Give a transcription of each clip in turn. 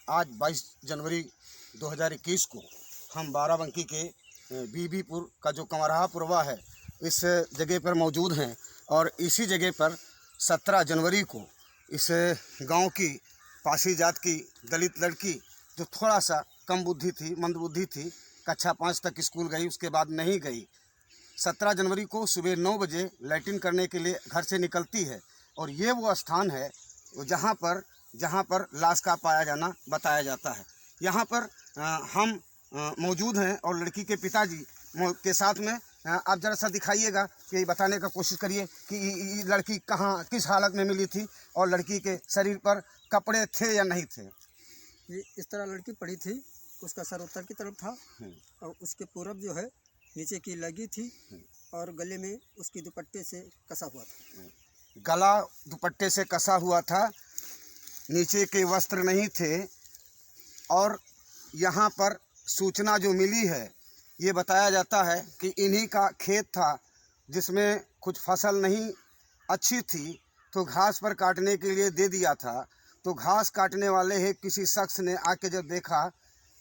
आज 22 जनवरी 2021 को हम बाराबंकी के बीबीपुर का जो कंवरहा पुरवा है इस जगह पर मौजूद हैं और इसी जगह पर 17 जनवरी को इस गांव की पासी जात की दलित लड़की जो थोड़ा सा कम बुद्धि थी, मंदबुद्धि थी, कक्षा 5 तक स्कूल गई, उसके बाद नहीं गई। 17 जनवरी को सुबह 9 बजे लैट्रिन करने के लिए घर से निकलती है और ये वो स्थान है जहाँ पर लाश का पाया जाना बताया जाता है। यहाँ पर हम मौजूद हैं और लड़की के पिताजी के साथ में आप जरा सा दिखाइएगा कि बताने का कोशिश करिए कि ये लड़की कहाँ किस हालत में मिली थी और लड़की के शरीर पर कपड़े थे या नहीं थे। ये इस तरह लड़की पड़ी थी, उसका सर उत्तर की तरफ था और उसके पूरब जो है नीचे की लगी थी और गले में उसकी दुपट्टे से कसा हुआ था। गला दुपट्टे से कसा हुआ था, नीचे के वस्त्र नहीं थे और यहाँ पर सूचना जो मिली है ये बताया जाता है कि इन्हीं का खेत था जिसमें कुछ फसल नहीं अच्छी थी तो घास पर काटने के लिए दे दिया था। तो घास काटने वाले है किसी शख्स ने आके जब देखा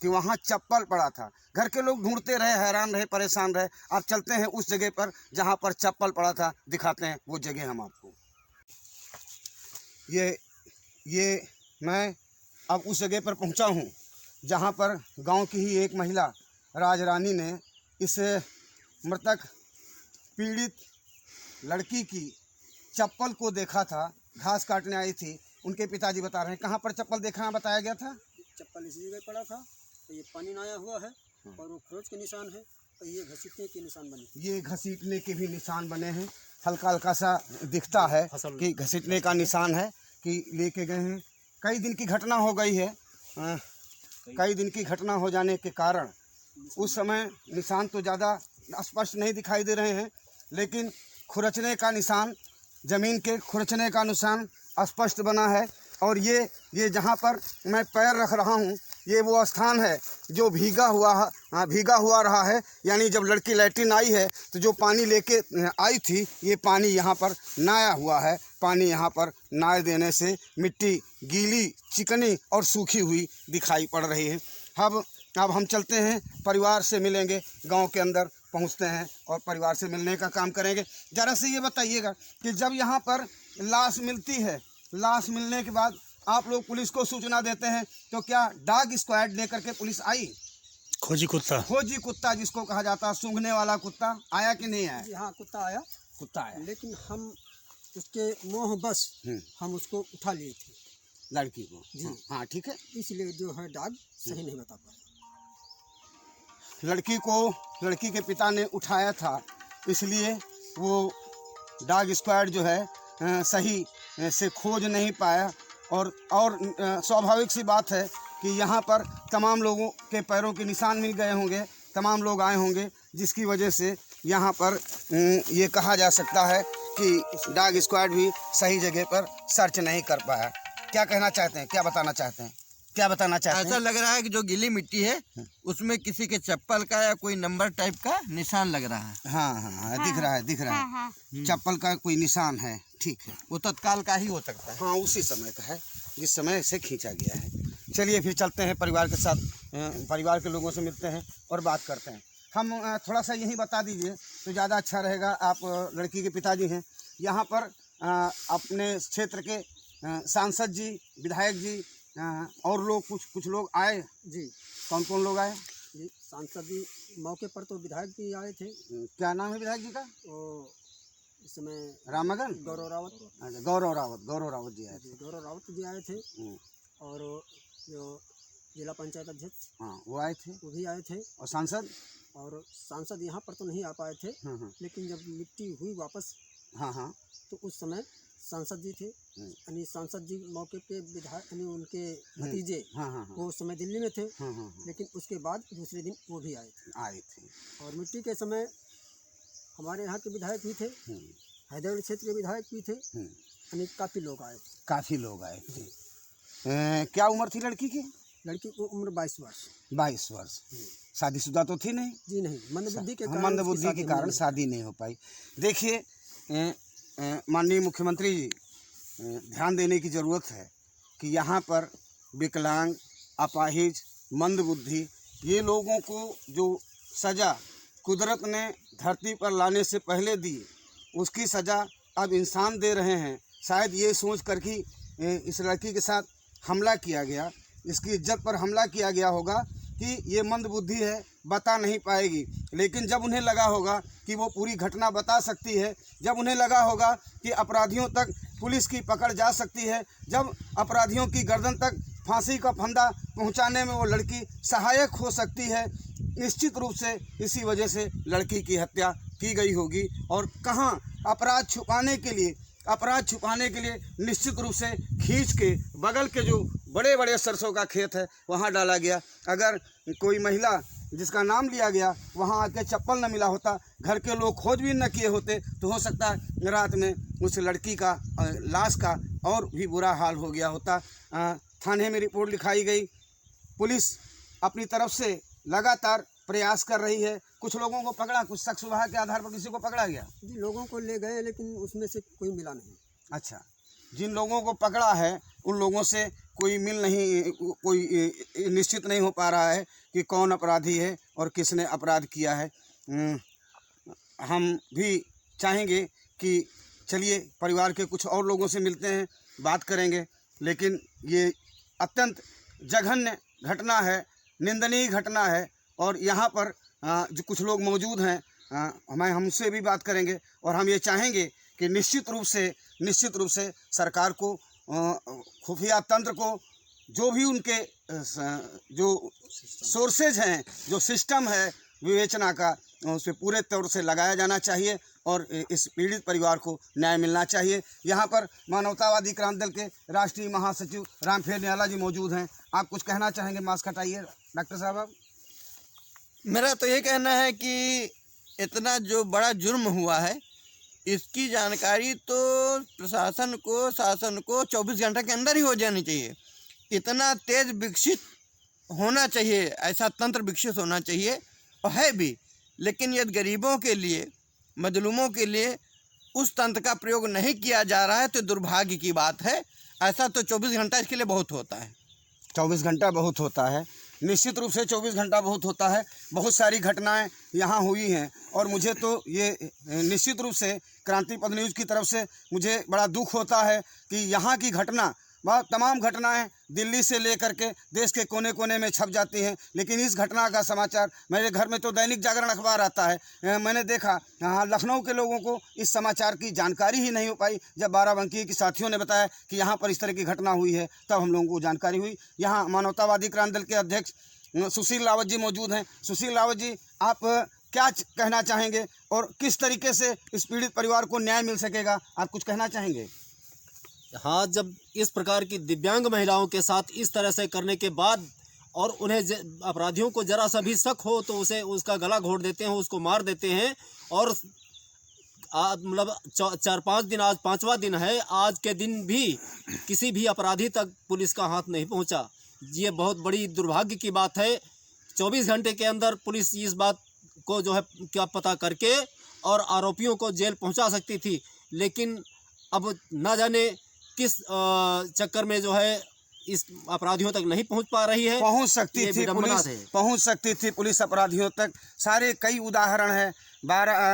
कि वहाँ चप्पल पड़ा था, घर के लोग ढूंढते रहे, हैरान रहे, परेशान रहे। आप चलते हैं उस जगह पर जहाँ पर चप्पल पड़ा था, दिखाते हैं वो जगह हम आपको। ये मैं अब उस जगह पर पहुँचा हूँ जहाँ पर गांव की ही एक महिला राजरानी ने इस मृतक पीड़ित लड़की की चप्पल को देखा था। घास काटने आई थी, उनके पिताजी बता रहे हैं। कहाँ पर चप्पल देखा है बताया गया था? चप्पल इसी जगह पड़ा था, तो ये पानी आया हुआ है और वो खरोच के निशान है और ये घसीटने के निशान बने। ये घसीटने के भी निशान बने हैं, हल्का हल्का सा दिखता है कि घसीटने का निशान है कि लेके गए हैं। कई दिन की घटना हो गई है, कई दिन की घटना हो जाने के कारण उस समय निशान तो ज़्यादा स्पष्ट नहीं दिखाई दे रहे हैं, लेकिन खुरचने का निशान, ज़मीन के खुरचने का निशान स्पष्ट बना है। और ये जहाँ पर मैं पैर रख रहा हूँ ये वो स्थान है जो भीगा हुआ रहा है। यानी जब लड़की लैट्रिन आई है तो जो पानी लेके आई थी ये पानी यहाँ पर नाया हुआ है। पानी यहाँ पर नाय देने से मिट्टी गीली, चिकनी और सूखी हुई दिखाई पड़ रही है। अब हम चलते हैं, परिवार से मिलेंगे, गांव के अंदर पहुंचते हैं और परिवार से मिलने का काम करेंगे। ज़रा से ये बताइएगा कि जब यहाँ पर लाश मिलती है, लाश मिलने के बाद आप लोग पुलिस को सूचना देते हैं तो क्या डॉग स्क्वाड लेकर के पुलिस आई? खोजी कुत्ता जिसको कहा जाता है, सूंघने वाला कुत्ता आया कि नहीं आया? यहाँ कुत्ता आया, लेकिन हम उसके मोह बस हम उसको उठा लिए थे, लड़की को जी। हाँ ठीक है, इसलिए जो है डॉग सही नहीं बता पाया। लड़की को लड़की के पिता ने उठाया था, इसलिए वो डॉग स्क्वाड जो है सही से खोज नहीं पाया। और स्वाभाविक सी बात है कि यहाँ पर तमाम लोगों के पैरों के निशान मिल गए होंगे, तमाम लोग आए होंगे, जिसकी वजह से यहाँ पर ये कहा जा सकता है कि डॉग स्क्वाड भी सही जगह पर सर्च नहीं कर पाया। क्या कहना चाहते हैं, क्या बताना चाहते हैं? ऐसा लग रहा है कि जो गीली मिट्टी है उसमें किसी के चप्पल का या कोई नंबर टाइप का निशान लग रहा है। हाँ, दिख रहा है। चप्पल का कोई निशान है, ठीक है। वो तत्काल का ही हो सकता है। हाँ, उसी समय का है जिस समय से खींचा गया है। चलिए फिर चलते हैं, परिवार के साथ परिवार के लोगों से मिलते हैं और बात करते हैं। हम थोड़ा सा यही बता दीजिए तो ज़्यादा अच्छा रहेगा। आप लड़की के पिताजी हैं, यहाँ पर अपने क्षेत्र के सांसद जी, विधायक जी और लोग कुछ लोग आए जी। कौन कौन लोग आए? जी, सांसद जी मौके पर तो विधायक जी आए थे। क्या नाम है विधायक जी का? इस समय रामगन गौरव रावत जी आए थे। गौरव रावत जी आए थे और जो जिला पंचायत अध्यक्ष, हाँ, वो आए थे, वो भी आए थे। और सांसद यहाँ पर तो नहीं आ पाए थे, लेकिन जब मिट्टी हुई वापस, हाँ, तो उस समय सांसद जी थे। यानी सांसद जी मौके पे विधायक यानी उनके भतीजे वो उस समय दिल्ली में थे, लेकिन उसके बाद दूसरे दिन वो भी आए थे। और मिट्टी के समय हमारे यहाँ के विधायक भी थे, हैदराबाद क्षेत्र के विधायक भी थे, यानी काफ़ी लोग आए थे। क्या उम्र थी लड़की की? लड़की की उम्र 22 वर्ष। शादीशुदा तो थी नहीं? जी नहीं, मंदबुद्धि के कारण शादी नहीं हो पाई। देखिए माननीय मुख्यमंत्री जी, ध्यान देने की ज़रूरत है कि यहाँ पर विकलांग, अपाहिज, मंदबुद्धि, ये लोगों को जो सज़ा कुदरत ने धरती पर लाने से पहले दी, उसकी सज़ा अब इंसान दे रहे हैं। शायद ये सोच कर कि इस लड़की के साथ हमला किया गया, इसकी इज्जत पर हमला किया गया होगा कि ये मंदबुद्धि है, बता नहीं पाएगी। लेकिन जब उन्हें लगा होगा कि वो पूरी घटना बता सकती है, जब उन्हें लगा होगा कि अपराधियों तक पुलिस की पकड़ जा सकती है, जब अपराधियों की गर्दन तक फांसी का फंदा पहुंचाने में वो लड़की सहायक हो सकती है, निश्चित रूप से इसी वजह से लड़की की हत्या की गई होगी। और कहाँ अपराध छुपाने के लिए निश्चित रूप से खींच के बगल के जो बड़े बड़े सरसों का खेत है वहाँ डाला गया। अगर कोई महिला जिसका नाम लिया गया वहाँ आके चप्पल न मिला होता, घर के लोग खोजबीन न किए होते, तो हो सकता है रात में उस लड़की का लाश का और भी बुरा हाल हो गया होता। थाने में रिपोर्ट लिखाई गई, पुलिस अपनी तरफ से लगातार प्रयास कर रही है। कुछ लोगों को पकड़ा, कुछ शक शुबहा के आधार पर किसी को पकड़ा गया जी, लोगों को ले गए लेकिन उसमें से कोई मिला नहीं। अच्छा, जिन लोगों को पकड़ा है उन लोगों से कोई निश्चित नहीं हो पा रहा है कि कौन अपराधी है और किसने अपराध किया है। हम भी चाहेंगे कि चलिए परिवार के कुछ और लोगों से मिलते हैं, बात करेंगे। लेकिन ये अत्यंत जघन्य घटना है, निंदनीय घटना है। और यहाँ पर जो कुछ लोग मौजूद हैं, हमसे भी बात करेंगे। और हम ये चाहेंगे कि निश्चित रूप से सरकार को, खुफिया तंत्र को, जो भी उनके जो सोर्सेज हैं, जो सिस्टम है विवेचना का, उस पर पूरे तौर से लगाया जाना चाहिए और इस पीड़ित परिवार को न्याय मिलना चाहिए। यहाँ पर मानवतावादी क्रांति दल के राष्ट्रीय महासचिव रामफेर निराला जी मौजूद हैं। आप कुछ कहना चाहेंगे? मास्क हटाइए डॉक्टर साहब। आप मेरा तो ये कहना है कि इतना जो बड़ा जुर्म हुआ है, इसकी जानकारी तो प्रशासन को, शासन को 24 घंटे के अंदर ही हो जानी चाहिए। इतना तेज विकसित होना चाहिए, ऐसा तंत्र विकसित होना चाहिए, और है भी। लेकिन यदि गरीबों के लिए, मजलूमों के लिए उस तंत्र का प्रयोग नहीं किया जा रहा है तो दुर्भाग्य की बात है। ऐसा तो 24 घंटा इसके लिए बहुत होता है। 24 घंटा बहुत होता है, निश्चित रूप से 24 घंटा बहुत होता है। बहुत सारी घटनाएं यहाँ हुई हैं और मुझे तो ये निश्चित रूप से क्रांति पथ न्यूज़ की तरफ से मुझे बड़ा दुख होता है कि यहाँ की घटना, वह तमाम घटनाएं दिल्ली से लेकर के देश के कोने कोने में छप जाती हैं, लेकिन इस घटना का समाचार मेरे घर में तो दैनिक जागरण अखबार आता है। मैंने देखा यहाँ लखनऊ के लोगों को इस समाचार की जानकारी ही नहीं हो पाई। जब बाराबंकी के साथियों ने बताया कि यहाँ पर इस तरह की घटना हुई है, तब हम लोगों को जानकारी हुई। यहाँ मानवतावादी क्रांति दल के अध्यक्ष सुशील रावत जी मौजूद हैं। सुशील रावत जी, आप क्या कहना चाहेंगे और किस तरीके से इस पीड़ित परिवार को न्याय मिल सकेगा? आप कुछ कहना चाहेंगे? हाँ, जब इस प्रकार की दिव्यांग महिलाओं के साथ इस तरह से करने के बाद और उन्हें अपराधियों को जरा सा भी शक हो तो उसका गला घोट देते हैं, उसको मार देते हैं। और मतलब 4-5 दिन, आज 5वां दिन है, आज के दिन भी किसी भी अपराधी तक पुलिस का हाथ नहीं पहुंचा। ये बहुत बड़ी दुर्भाग्य की बात है। 24 घंटे के अंदर पुलिस इस बात को जो है क्या पता करके और आरोपियों को जेल पहुंचा सकती थी, लेकिन अब ना जाने किस चक्कर में जो है इस अपराधियों तक नहीं पहुंच पा रही है। पहुंच सकती थी पुलिस अपराधियों तक। सारे कई उदाहरण हैं।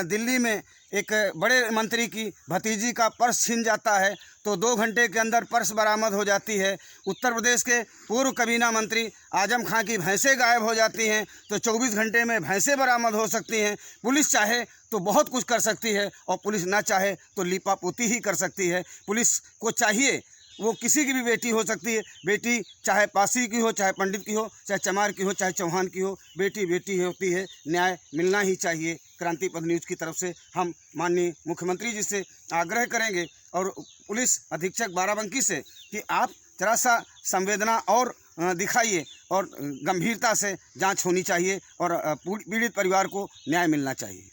दिल्ली में एक बड़े मंत्री की भतीजी का पर्स छिन जाता है तो 2 घंटे के अंदर पर्स बरामद हो जाती है। उत्तर प्रदेश के पूर्व काबीना मंत्री आजम खां की भैंसें गायब हो जाती हैं तो 24 घंटे में भैंसें बरामद हो सकती हैं। पुलिस चाहे तो बहुत कुछ कर सकती है और पुलिस ना चाहे तो लीपापोती ही कर सकती है। पुलिस को चाहिए, वो किसी की भी बेटी हो सकती है, बेटी चाहे पासी की हो, चाहे पंडित की हो, चाहे चमार की हो, चाहे चौहान की हो, बेटी बेटी होती है। न्याय मिलना ही चाहिए। क्रांति पथ न्यूज़ की तरफ से हम माननीय मुख्यमंत्री जी से आग्रह करेंगे और पुलिस अधीक्षक बाराबंकी से कि आप जरा सा संवेदना और दिखाइए और गंभीरता से जांच होनी चाहिए और पीड़ित परिवार को न्याय मिलना चाहिए।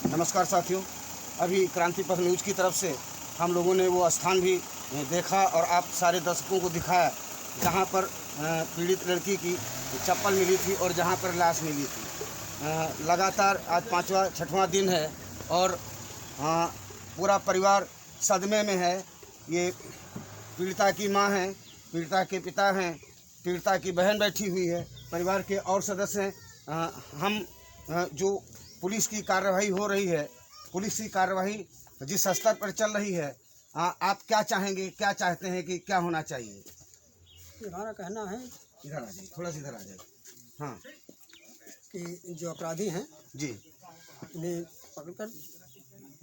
नमस्कार साथियों, अभी क्रांति पथ न्यूज़ की तरफ से हम लोगों ने वो स्थान भी देखा और आप सारे दर्शकों को दिखाया जहाँ पर पीड़ित लड़की की चप्पल मिली थी और जहाँ पर लाश मिली थी। लगातार आज 5वां-6वां दिन है और पूरा परिवार सदमे में है। ये पीड़िता की माँ हैं, पीड़िता के पिता हैं पीड़िता की बहन बैठी हुई है, परिवार के और सदस्य हैं। हम जो पुलिस की कार्रवाई हो रही है, पुलिस की कार्रवाई जिस स्तर पर चल रही है, आप क्या चाहेंगे, क्या चाहते हैं कि क्या होना चाहिए? हमारा कहना है, इधर आ जाइए, थोड़ा सा इधर आ जाइए। हाँ, कि जो अपराधी हैं जी, उन्हें पकड़कर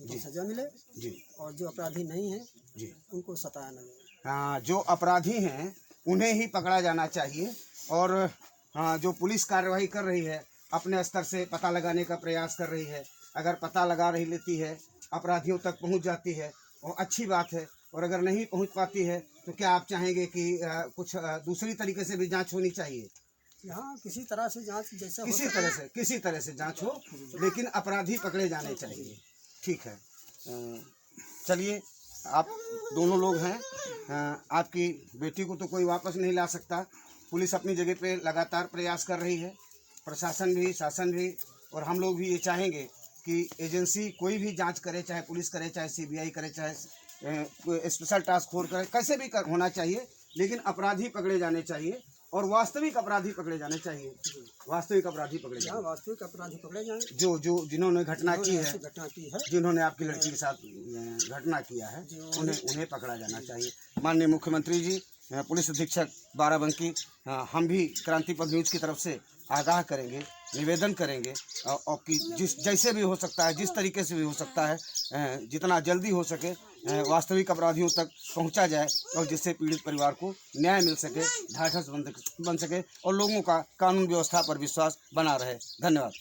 जी सजा मिले जी और जो अपराधी नहीं हैं जी, उनको सताया न जाए। जो अपराधी हैं उन्हें ही पकड़ा जाना चाहिए। और जो पुलिस कार्रवाई कर रही है, अपने स्तर से पता लगाने का प्रयास कर रही है। अगर पता लगा रही लेती है, अपराधियों तक पहुंच जाती है, वो अच्छी बात है। और अगर नहीं पहुंच पाती है तो क्या आप चाहेंगे कि कुछ दूसरी तरीके से भी जांच होनी चाहिए? यहाँ किसी तरह से जांच जैसा किसी तरह से जांच हो, लेकिन अपराधी पकड़े जाने चाहिए। ठीक है, चलिए, आप दोनों लोग हैं, आपकी बेटी को तो कोई वापस नहीं ला सकता। पुलिस अपनी जगह पे लगातार प्रयास कर रही है, प्रशासन भी, शासन भी, और हम लोग भी ये चाहेंगे कि एजेंसी कोई भी जांच करे, चाहे पुलिस करे, चाहे सीबीआई करे, चाहे स्पेशल टास्क फोर्स करे, कैसे भी होना चाहिए, लेकिन अपराधी पकड़े जाने चाहिए और वास्तविक अपराधी पकड़े जाने चाहिए। वास्तविक अपराधी पकड़े जाए, वास्तविक अपराधी पकड़े जाएं, जो जिन्होंने घटना की है, है, जिन्होंने आपकी लड़की के साथ घटना किया है, उन्हें पकड़ा जाना चाहिए। माननीय मुख्यमंत्री जी, पुलिस अधीक्षक बाराबंकी, हम भी क्रांति पथ न्यूज़ की तरफ से आगाह करेंगे, निवेदन करेंगे और कि जैसे भी हो सकता है, जिस तरीके से भी हो सकता है, जितना जल्दी हो सके वास्तविक अपराधियों तक पहुंचा जाए और जिससे पीड़ित परिवार को न्याय मिल सके, ढाढ़स बन सके और लोगों का कानून व्यवस्था पर विश्वास बना रहे। धन्यवाद।